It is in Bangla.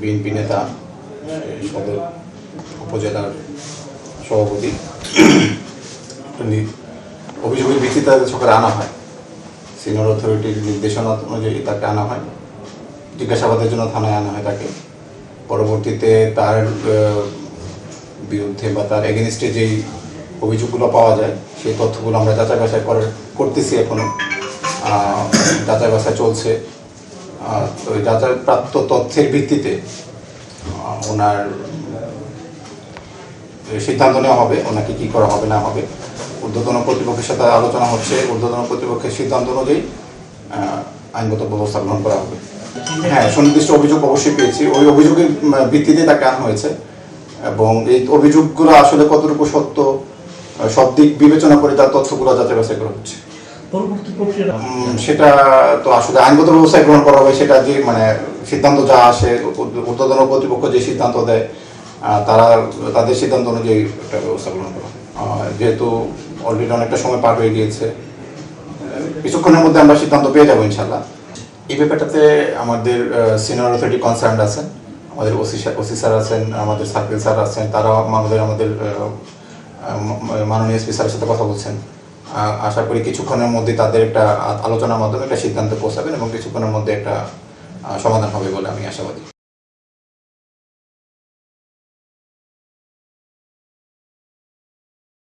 বিএনপি নেতা, সদর উপজেলার সভাপতি। অভিযোগের ভিত্তিতে তাকে সকালে আনা হয়, সিনিয়র অথরিটির নির্দেশনা অনুযায়ী তাকে আনা হয়, জিজ্ঞাসাবাদের জন্য থানায় আনা হয় তাকে। পরবর্তীতে তার বিরুদ্ধে বা তার এগেনস্টে যেই অভিযোগগুলো পাওয়া যায় সেই তথ্যগুলো আমরা যাচাই বাছাই করতেছি, এখনো যাচাই বাছাই চলছে। তো যাচাই প্রাপ্ত তথ্যের ভিত্তিতে ওনার সিদ্ধান্ত নেওয়া হবে, ওনাকে কী করা হবে না হবে। ঊর্ধ্বতন কর্তৃপক্ষের সাথে আলোচনা হচ্ছে, ঊর্ধ্বতন কর্তৃপক্ষের সিদ্ধান্ত অনুযায়ী আইনগত ব্যবস্থা গ্রহণ করা হবে। হ্যাঁ, সুনির্দিষ্ট অভিযোগ অবশ্যই পেয়েছি, ওই অভিযোগের ভিত্তিতে তাকে আনা হয়েছে এবং এই অভিযোগগুলো আসলে কতটুকু সত্য সব দিক বিবেচনা করে তার তথ্যগুলো যাচাই বাছাই করা হচ্ছে। সেটা তো আসলে আইনগত ব্যবস্থায় গ্রহণ করা হবে, সেটা যে সিদ্ধান্ত যা আসে, ঊর্ধ্বতন কর্তৃপক্ষ যে সিদ্ধান্ত দেয় তাদের সিদ্ধান্ত অনুযায়ী একটা ব্যবস্থা গ্রহণ করা হবে। যেহেতু অলরেডি অনেকটা সময় পার হয়ে গিয়েছে, কিছুক্ষণের মধ্যে আমরা সিদ্ধান্ত পেয়ে যাবো ইনশাল্লাহ। এই ব্যাপারটাতে আমাদের সিনিয়র অথরিটি কনসার্ন আছেন, আমাদের ওসি স্যার আছেন, আমাদের সার্কেল স্যার আছেন, তারা আমাদের মাননীয় এসপি স্যারের সাথে কথা বলছেন। আশা করি কিছুক্ষণের মধ্যে তাদের একটা আলোচনার মাধ্যমে একটা সিদ্ধান্তে পৌঁছাবেন এবং কিছুক্ষণের মধ্যে একটা সমাধান হবে বলে আমি আশাবাদী।